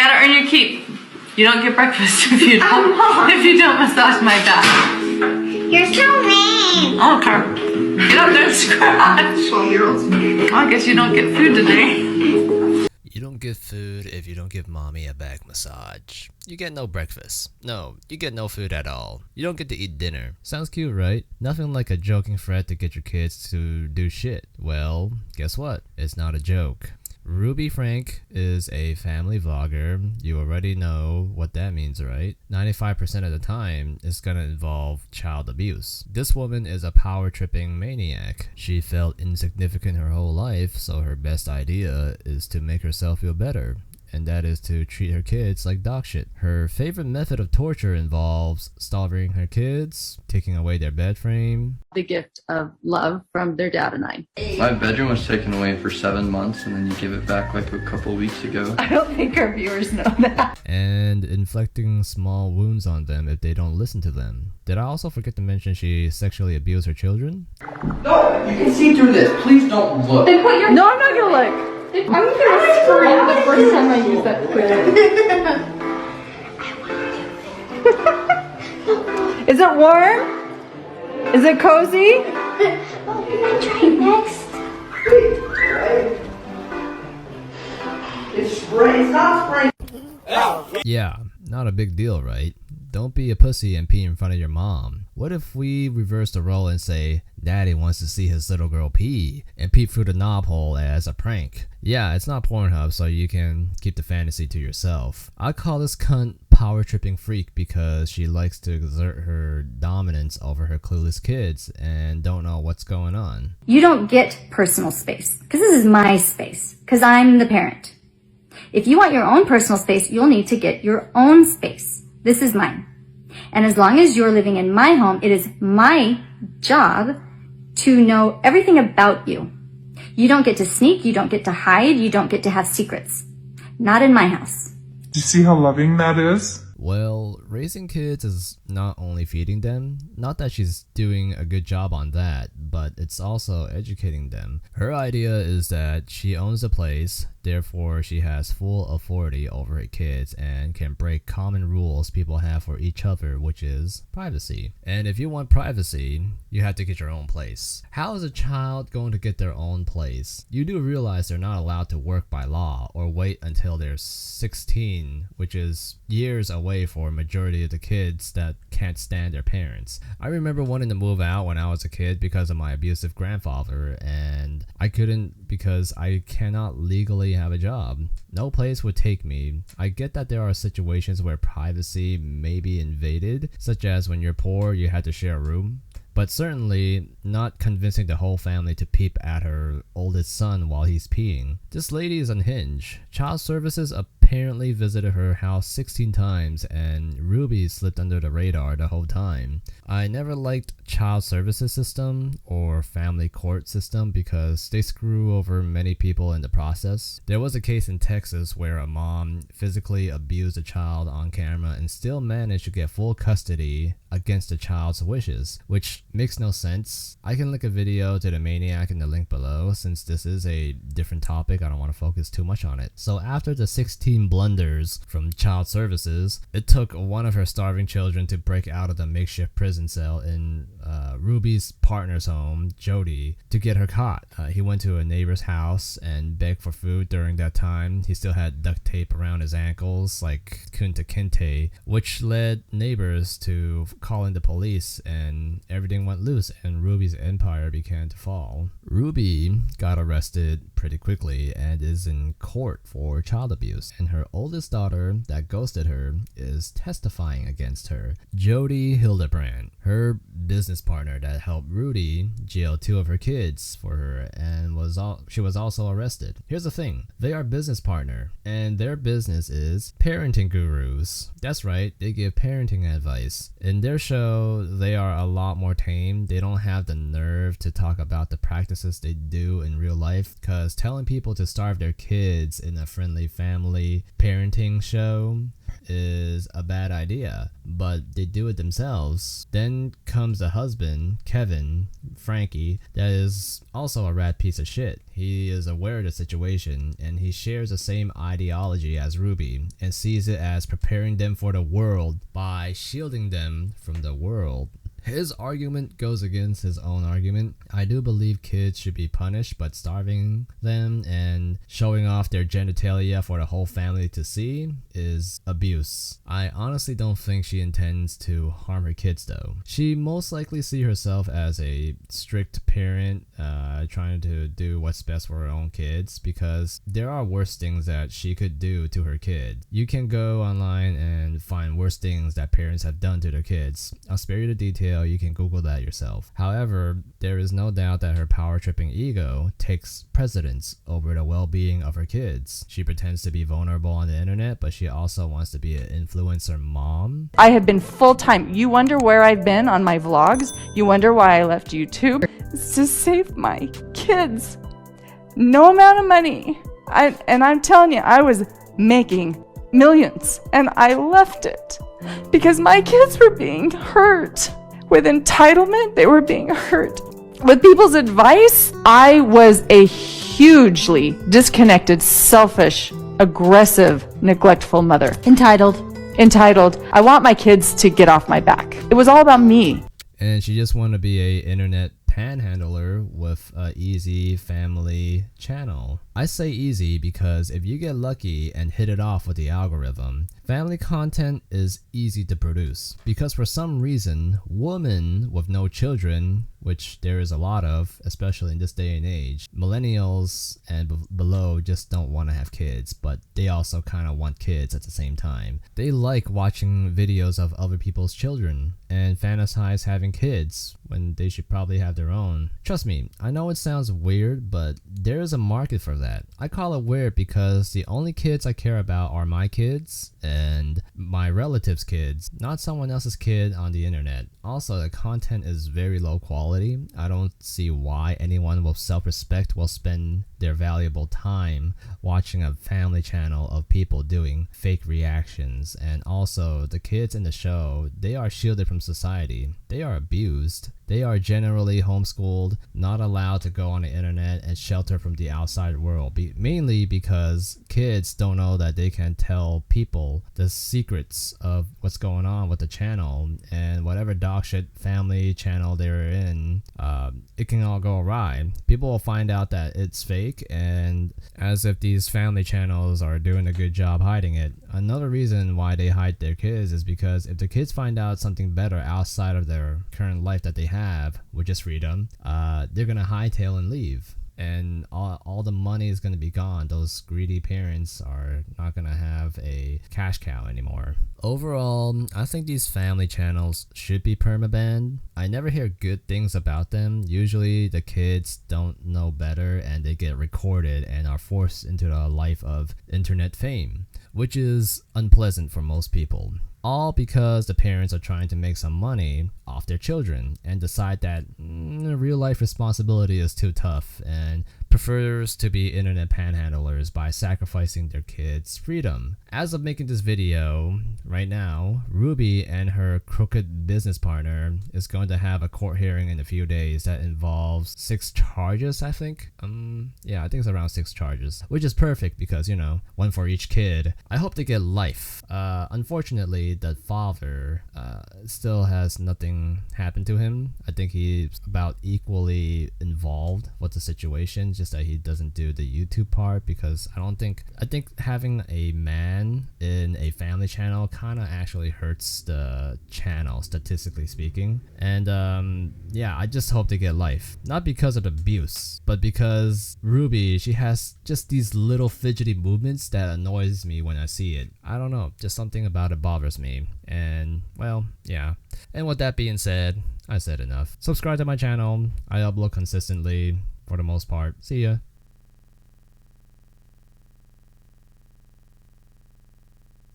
gotta earn your keep. You don't get breakfast if you don't massage my back. You're so mean. Okay. Get up there and scratch. 12-year-olds. Well, I guess you don't get food today. You don't get food if you don't give mommy a back massage. You get no breakfast. No, you get no food at all. You don't get to eat dinner. Sounds cute, right? Nothing like a joking threat to get your kids to do shit. Well, guess what? It's not a joke. Ruby Frank is a family vlogger. You already know what that means, right? 95% of the time, it's gonna involve child abuse. This woman is a power-tripping maniac. She felt insignificant her whole life, so her best idea is to make herself feel better. And that is to treat her kids like dog shit. Her favorite method of torture involves starving her kids, taking away their bed frame. The gift of love from their dad and I. My bedroom was taken away for 7 months and then you give it back like a couple weeks ago. I don't think our viewers know that. And inflicting small wounds on them if they don't listen to them. Did I also forget to mention she sexually abused her children? No, you can see through this. Please don't look. Then put your... No, I'm not gonna look. I'm gonna scream the first time I use that quiz. Is it warm? Is it cozy? Oh, can I try next? It's spray. It's not spray. Yeah, not a big deal, right? Don't be a pussy and pee in front of your mom. What if we reverse the role and say, Daddy wants to see his little girl pee, and peep through the knob hole as a prank? Yeah, it's not Pornhub, so you can keep the fantasy to yourself. I call this cunt power-tripping freak because she likes to exert her dominance over her clueless kids and don't know what's going on. You don't get personal space, because this is my space, because I'm the parent. If you want your own personal space, you'll need to get your own space. This is mine. And as long as you're living in my home, it is my job to know everything about you. You don't get to sneak, you don't get to hide, you don't get to have secrets. Not in my house. Do you see how loving that is? Well, raising kids is not only feeding them, not that she's doing a good job on that, but it's also educating them. Her idea is that she owns the place, therefore she has full authority over her kids and can break common rules people have for each other, which is privacy. And if you want privacy, you have to get your own place. How is a child going to get their own place? You do realize they're not allowed to work by law or wait until they're 16, which is years away for a majority of the kids that can't stand their parents. I remember wanting to move out when I was a kid because of my abusive grandfather, and I couldn't because I cannot legally have a job. No place would take me. I get that there are situations where privacy may be invaded, such as when you're poor, you had to share a room. But certainly not convincing the whole family to peep at her oldest son while he's peeing. This lady is unhinged. Child services apparently visited her house 16 times and Ruby slipped under the radar the whole time. I never liked child services system or family court system because they screw over many people in the process. There was a case in Texas where a mom physically abused a child on camera and still managed to get full custody against the child's wishes, which makes no sense. I can link a video to the maniac in the link below. Since this is a different topic, I don't want to focus too much on it. So after the 16 blunders from child services, it took one of her starving children to break out of the makeshift prison cell in Ruby's partner's home, Jody, to get her caught. He went to a neighbor's house and begged for food during that time. He still had duct tape around his ankles like Kunta Kinte, which led neighbors to call in the police, and everything went loose and Ruby's empire began to fall. Ruby got arrested pretty quickly and is in court for child abuse, and her oldest daughter that ghosted her is testifying against her. Jody Hildebrand, her business partner that helped Rudy, jailed 2 of her kids for her and she was also arrested. Here's the thing, they are business partner and their business is parenting gurus. That's right, they give parenting advice. In their show, they are a lot more tame. They don't have the nerve to talk about the practices they do in real life, because telling people to starve their kids in a friendly family parenting show, is a bad idea, but they do it themselves. Then comes the husband, Kevin, Franke, that is also a rat piece of shit. He is aware of the situation and he shares the same ideology as Ruby and sees it as preparing them for the world by shielding them from the world. His argument goes against his own argument. I do believe kids should be punished, but starving them and showing off their genitalia for the whole family to see is abuse. I honestly don't think she intends to harm her kids though. She most likely see herself as a strict parent trying to do what's best for her own kids, because there are worse things that she could do to her kid. You can go online and find worse things that parents have done to their kids. I'll spare you the details. You can Google that yourself. However, there is no doubt that her power-tripping ego takes precedence over the well-being of her kids. She pretends to be vulnerable on the internet, but she also wants to be an influencer mom. I have been full-time. You wonder where I've been on my vlogs? You wonder why I left YouTube? It's to save my kids. No amount of money. And I'm telling you, I was making millions and I left it because my kids were being hurt. With entitlement, they were being hurt. With people's advice, I was a hugely disconnected, selfish, aggressive, neglectful mother. Entitled. I want my kids to get off my back. It was all about me. And she just wanted to be a internet panhandler with a easy family channel. I say easy because if you get lucky and hit it off with the algorithm, family content is easy to produce. Because for some reason, women with no children, which there is a lot of, especially in this day and age, millennials and below just don't want to have kids, but they also kind of want kids at the same time. They like watching videos of other people's children and fantasize having kids when they should probably have their own. Trust me, I know it sounds weird, but there is a market for that. I call it weird because the only kids I care about are my kids and my relatives' kids, not someone else's kid on the internet. Also, the content is very low quality. I don't see why anyone with self-respect will spend their valuable time watching a family channel of people doing fake reactions. And also, the kids in the show, they are shielded from society. They are abused. They are generally homeschooled, not allowed to go on the internet, and sheltered from the outside world, mainly because kids don't know that they can tell people the secrets of what's going on with the channel, and whatever dogshit family channel they're in, it can all go awry. People will find out that it's fake, and as if these family channels are doing a good job hiding it. Another reason why they hide their kids is because if the kids find out something better outside of their current life that they have, which is freedom, they're gonna hightail and leave, and all the money is gonna be gone. Those greedy parents are not gonna have a cash cow anymore. Overall, I think these family channels should be permabanned. I never hear good things about them. Usually the kids don't know better and they get recorded and are forced into a life of internet fame, which is unpleasant for most people. All because the parents are trying to make some money off their children and decide that real life responsibility is too tough and prefers to be internet panhandlers by sacrificing their kids' freedom. As of making this video right now, Ruby and her crooked business partner is going to have a court hearing in a few days that involves 6 charges, I think. Yeah, I think it's around 6 charges, which is perfect because, you know, one for each kid. I hope they get life. Unfortunately, the father still has nothing happen to him. I think he's about equally involved with the situation, just that he doesn't do the YouTube part, because I think having a man in a family channel kind of actually hurts the channel, statistically speaking. And yeah, I just hope they get life, not because of abuse, but because Ruby, she has just these little fidgety movements that annoys me when I see it. I don't know, just something about it bothers me. And well, yeah. And with that being said, I said enough. Subscribe to my channel. I upload consistently for the most part. See ya.